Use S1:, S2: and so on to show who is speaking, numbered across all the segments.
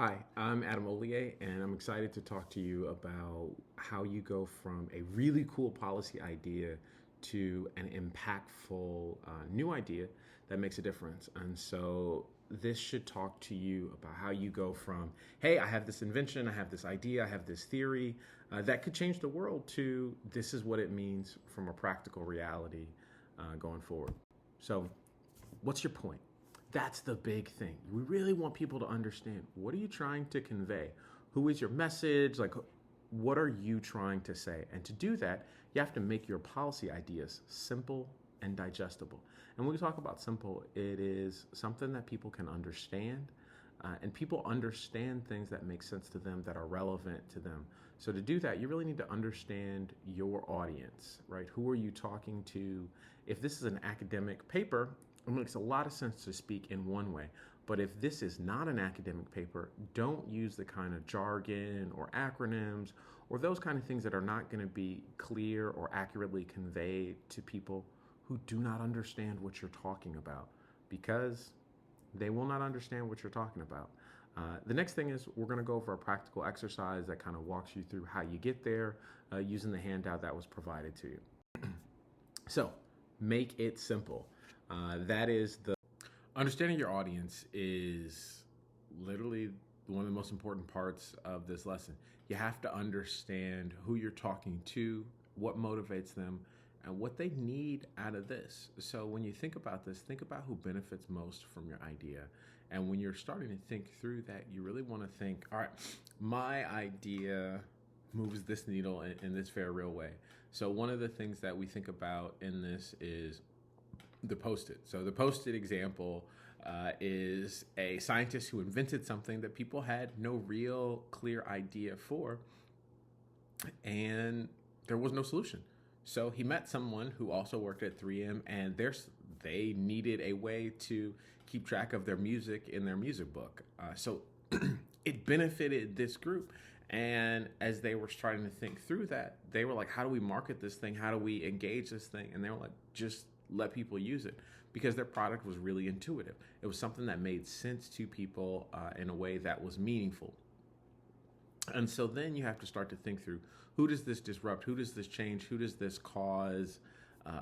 S1: Hi, I'm Adam Hollier, and I'm excited to talk to you about how you go from a really cool policy idea to an impactful new idea that makes a difference. And so, this should talk to you about how you go from, hey, I have this invention, I have this idea, I have this theory that could change the world, to this is what it means from a practical reality going forward. So, what's your point? That's the big thing. We really want people to understand, what are you trying to convey? Who is your message? Like, what are you trying to say? And to do that, you have to make your policy ideas simple and digestible. And when we talk about simple, it is something that people can understand. And people understand things that make sense to them, that are relevant to them. So to do that, you really need to understand your audience, right? Who are you talking to? If this is an academic paper, it makes a lot of sense to speak in one way. But if this is not an academic paper, don't use the kind of jargon or acronyms or those kind of things that are not going to be clear or accurately conveyed to people who do not understand what you're talking about, because they will not understand what you're talking about. The next thing is, we're going to go over a practical exercise that kind of walks you through how you get there using the handout that was provided to you. So, make it simple. That is the understanding your audience is literally one of the most important parts of this lesson. You have to understand who you're talking to, what motivates them, and what they need out of this. So when you think about this, think about who benefits most from your idea. And when you're starting to think through that, you really want to think, all right, my idea moves this needle in this very real way. So one of the things that we think about in this is the Post-it. So the Post-it example is a scientist who invented something that people had no real clear idea for, and there was no solution. So he met someone who also worked at 3M, and they needed a way to keep track of their music in their music book. So it benefited this group. And as they were starting to think through that, they were like, how do we market this thing? How do we engage this thing? And they were like, just let people use it, because their product was really intuitive. It was something that made sense to people in a way that was meaningful. And so then you have to start to think through, who does this disrupt? Who does this change? Who does this cause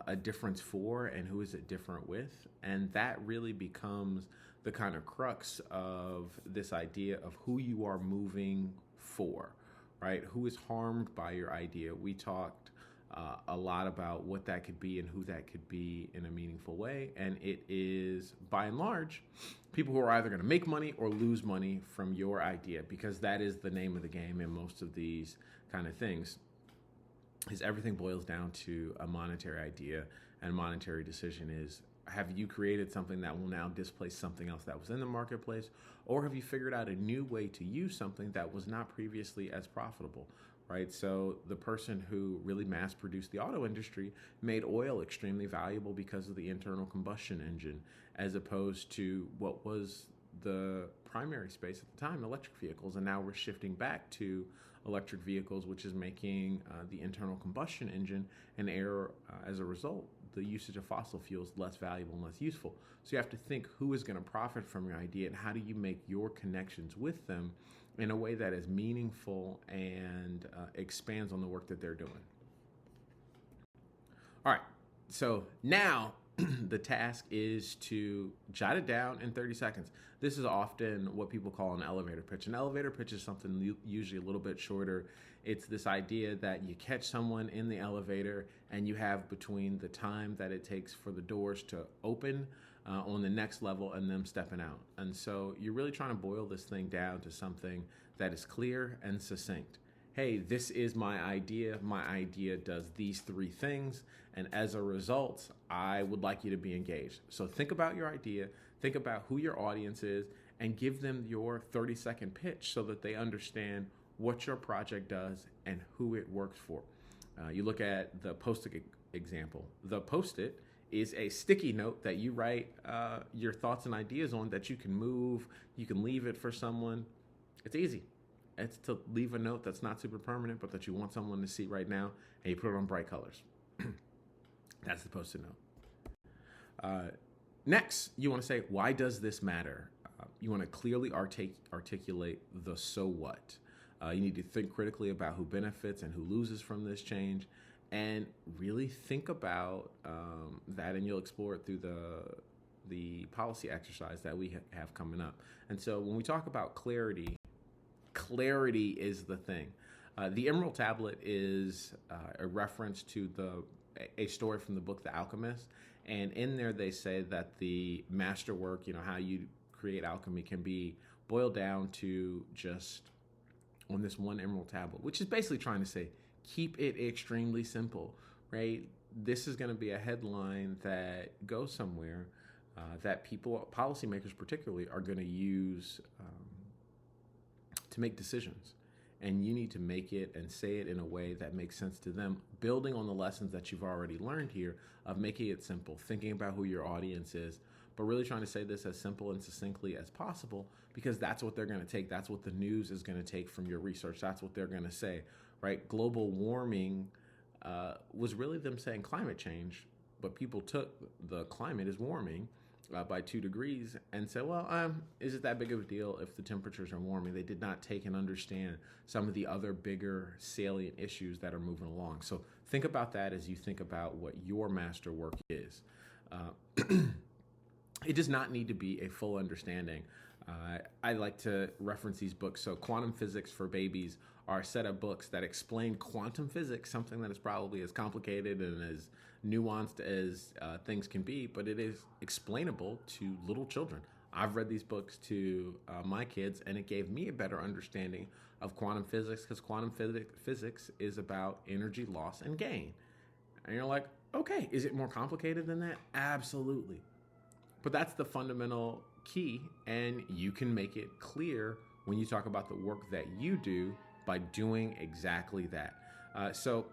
S1: a difference for? And who is it different with? And that really becomes the kind of crux of this idea of who you are moving for, right? Who is harmed by your idea? We talked a lot about what that could be and who that could be in a meaningful way. And it is, by and large, people who are either going to make money or lose money from your idea, because that is the name of the game in most of these kind of things, is everything boils down to a monetary idea, and monetary decision is, have you created something that will now displace something else that was in the marketplace, or have you figured out a new way to use something that was not previously as profitable? Right? So the person who really mass produced the auto industry made oil extremely valuable because of the internal combustion engine, as opposed to what was the primary space at the time, electric vehicles. And now we're shifting back to electric vehicles, which is making the internal combustion engine an error. As a result, the usage of fossil fuels less valuable and less useful. So you have to think, who is going to profit from your idea, and how do you make your connections with them in a way that is meaningful and expands on the work that they're doing. All right, so now the task is to jot it down in 30 seconds. This is often what people call an elevator pitch. An elevator pitch is something usually a little bit shorter. It's this idea that you catch someone in the elevator, and you have between the time that it takes for the doors to open on the next level and them stepping out. And so you're really trying to boil this thing down to something that is clear and succinct. Hey, this is my idea. My idea does these three things, and as a result, I would like you to be engaged. So think about your idea, think about who your audience is, and give them your 30-second pitch so that they understand what your project does and who it works for. You look at the Post-it example. The Post-it is a sticky note that you write your thoughts and ideas on, that you can move, you can leave it for someone. It's easy. It's to leave a note that's not super permanent, but that you want someone to see right now, and you put it on bright colors. That's the Post-it note. Next, you want to say, why does this matter? You want to clearly articulate the so what. You need to think critically about who benefits and who loses from this change, and really think about that, and you'll explore it through the policy exercise that we have coming up. And so when we talk about clarity is the thing. The Emerald Tablet is a reference to a story from the book The Alchemist, and in there they say that the masterwork, how you create alchemy, can be boiled down to just on this one Emerald Tablet, which is basically trying to say, keep it extremely simple, right? This is going to be a headline that goes somewhere that people, policymakers particularly, are going to use to make decisions. And you need to make it and say it in a way that makes sense to them, building on the lessons that you've already learned here of making it simple, thinking about who your audience is, but really trying to say this as simple and succinctly as possible, because that's what they're going to take. That's what the news is going to take from your research. That's what they're going to say, right? Global warming was really them saying climate change, but people took the climate as warming by 2 degrees and said, well, is it that big of a deal if the temperatures are warming? They did not take and understand some of the other bigger salient issues that are moving along. So think about that as you think about what your masterwork is. It does not need to be a full understanding. I like to reference these books. So Quantum Physics for Babies are a set of books that explain quantum physics, something that is probably as complicated and as nuanced as things can be, but it is explainable to little children. I've read these books to my kids, and it gave me a better understanding of quantum physics, because quantum physics is about energy loss and gain. And you're like, okay, is it more complicated than that? Absolutely. But that's the fundamental key, and you can make it clear when you talk about the work that you do by doing exactly that. So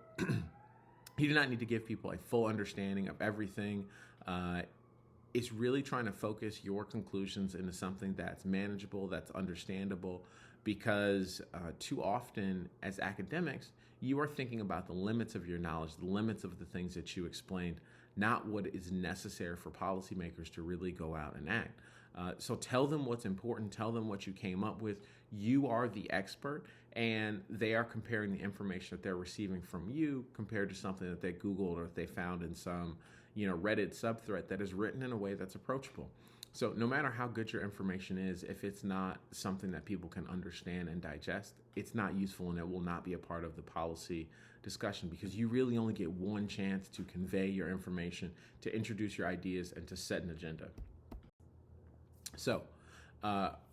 S1: you do not need to give people a full understanding of everything. It's really trying to focus your conclusions into something that's manageable, that's understandable, because too often as academics, you are thinking about the limits of your knowledge, the limits of the things that you explained, not what is necessary for policymakers to really go out and act. So tell them what's important, tell them what you came up with. You are the expert, and they are comparing the information that they're receiving from you compared to something that they Googled or that they found in some Reddit subthread that is written in a way that's approachable. So no matter how good your information is, if it's not something that people can understand and digest, it's not useful, and it will not be a part of the policy discussion, because you really only get one chance to convey your information, to introduce your ideas, and to set an agenda. So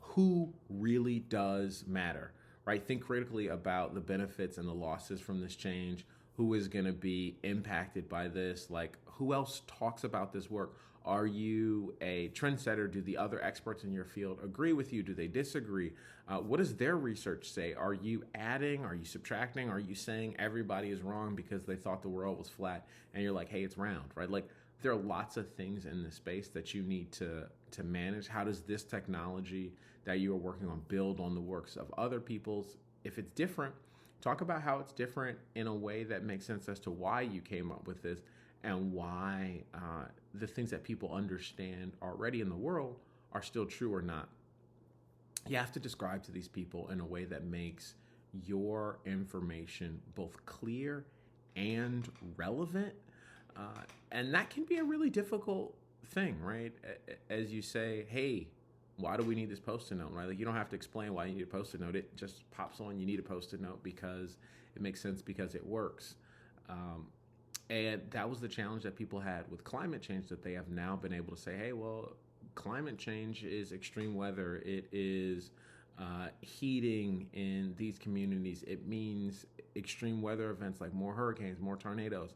S1: who really does matter, right? Think critically about the benefits and the losses from this change. Who is going to be impacted by this? Like, who else talks about this work? Are you a trendsetter? Do the other experts in your field agree with you? Do they disagree? What does their research say? Are you adding? Are you subtracting? Are you saying everybody is wrong because they thought the world was flat and you're like, hey, it's round, right? Like, there are lots of things in this space that you need to manage. How does this technology that you are working on build on the works of other people's? If it's different, talk about how it's different in a way that makes sense as to why you came up with this, and why the things that people understand already in the world are still true or not. You have to describe to these people in a way that makes your information both clear and relevant. And that can be a really difficult thing, right? As you say, hey, why do we need this Post-it note, right? Like, you don't have to explain why you need a Post-it note. It just pops on. You need a Post-it note because it makes sense, because it works. And that was the challenge that people had with climate change, that they have now been able to say, hey, well, climate change is extreme weather. It is heating in these communities. It means extreme weather events like more hurricanes, more tornadoes.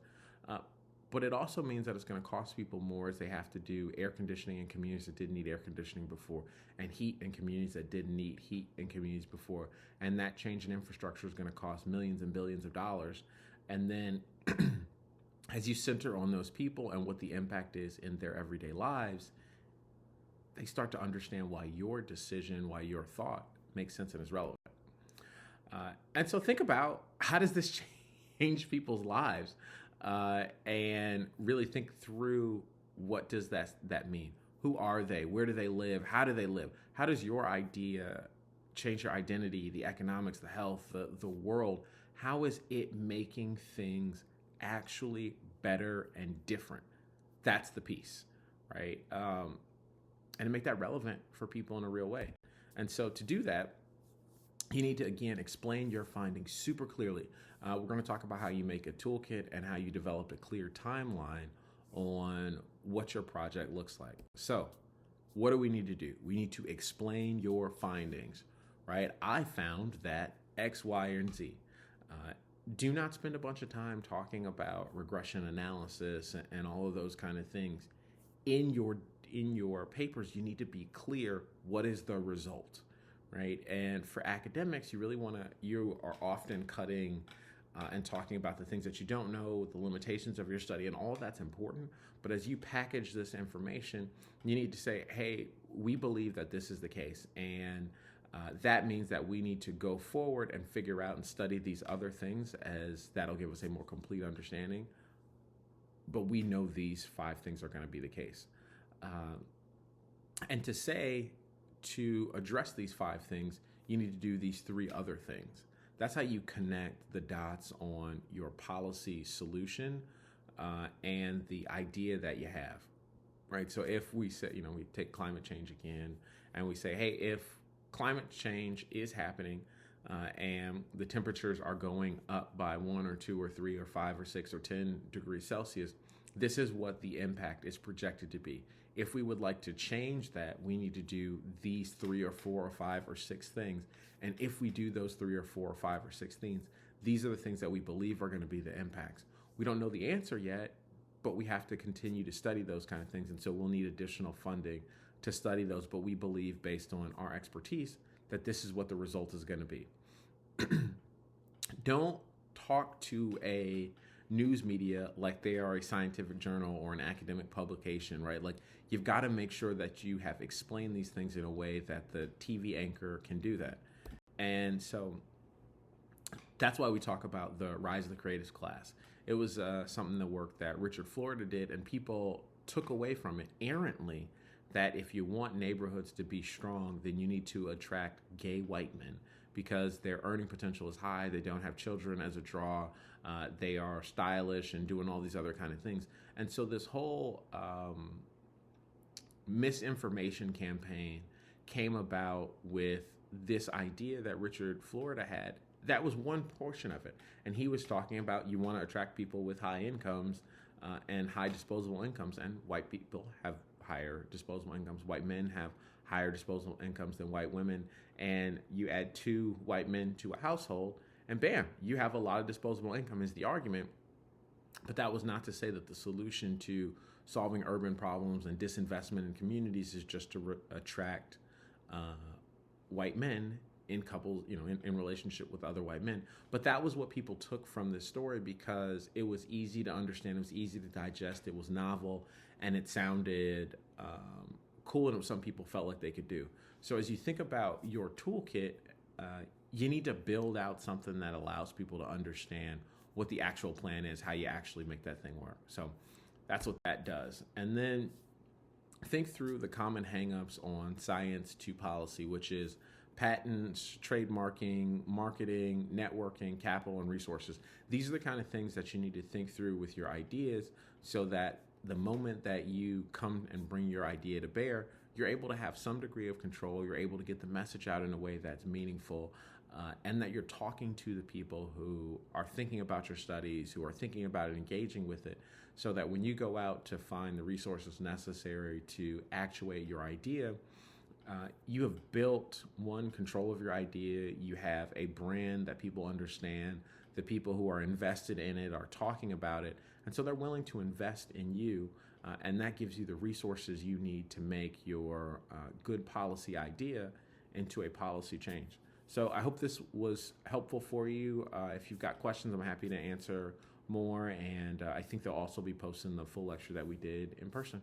S1: But it also means that it's going to cost people more, as they have to do air conditioning in communities that didn't need air conditioning before, and heat in communities that didn't need heat in communities before. And that change in infrastructure is going to cost millions and billions of dollars. And then as you center on those people and what the impact is in their everyday lives, they start to understand why your decision, why your thought makes sense and is relevant. And so think about, how does this change people's lives? And really think through, what does that mean? Who are they? Where do they live? How do they live? How does your idea change your identity, the economics, the health, the world? How is it making things actually better and different? That's the piece, right? And to make that relevant for people in a real way. And so to do that, you need to, again, explain your findings super clearly. We're going to talk about how you make a toolkit and how you develop a clear timeline on what your project looks like. So what do we need to do? We need to explain your findings, right? I found that X, Y, and Z. Do not spend a bunch of time talking about regression analysis and all of those kind of things. In your papers, you need to be clear what is the result, right? And for academics, you are often cutting and talking about the things that you don't know, the limitations of your study, and all of that's important. But as you package this information, you need to say, hey, we believe that this is the case. And that means that we need to go forward and figure out and study these other things, as that'll give us a more complete understanding. But we know these 5 things are going to be the case. And to address these 5 things, you need to do these 3 other things. That's how you connect the dots on your policy solution and the idea that you have, right? So if we say, we take climate change again, and we say, hey, if climate change is happening and the temperatures are going up by 1 or 2 or 3 or 5 or 6 or 10 degrees Celsius, this is what the impact is projected to be. If we would like to change that, we need to do these 3 or 4 or 5 or 6 things. And if we do those 3 or 4 or 5 or 6 things, these are the things that we believe are going to be the impacts. We don't know the answer yet, but we have to continue to study those kind of things. And so we'll need additional funding to study those. But we believe, based on our expertise, that this is what the result is going to be. Don't talk to a news media like they are a scientific journal or an academic publication, right? Like, you've got to make sure that you have explained these things in a way that the TV anchor can do that. And so that's why we talk about the rise of the creatives class. It was something, the work that Richard Florida did, and people took away from it errantly that if you want neighborhoods to be strong, then you need to attract gay white men because their earning potential is high. They don't have children as a draw. They are stylish and doing all these other kind of things. And so this whole misinformation campaign came about with this idea that Richard Florida had. That was one portion of it. And he was talking about, you want to attract people with high incomes and high disposable incomes, and white people have higher disposable incomes. White men have higher disposable incomes than white women. And you add 2 white men to a household, and bam, you have a lot of disposable income is the argument. But that was not to say that the solution to solving urban problems and disinvestment in communities is just to attract white men in couples, in relationship with other white men. But that was what people took from this story because it was easy to understand, it was easy to digest, it was novel, and it sounded cool, and some people felt like they could do. So as you think about your toolkit, you need to build out something that allows people to understand what the actual plan is, how you actually make that thing work. So that's what that does. And then think through the common hangups on science to policy, which is patents, trademarking, marketing, networking, capital, and resources. These are the kind of things that you need to think through with your ideas so that the moment that you come and bring your idea to bear, you're able to have some degree of control, you're able to get the message out in a way that's meaningful, and that you're talking to the people who are thinking about your studies, who are thinking about it, engaging with it, so that when you go out to find the resources necessary to actuate your idea, you have built, one, control of your idea, you have a brand that people understand, the people who are invested in it are talking about it, and so they're willing to invest in you, and that gives you the resources you need to make your good policy idea into a policy change. So I hope this was helpful for you. If you've got questions, I'm happy to answer more, and I think they'll also be posting the full lecture that we did in person.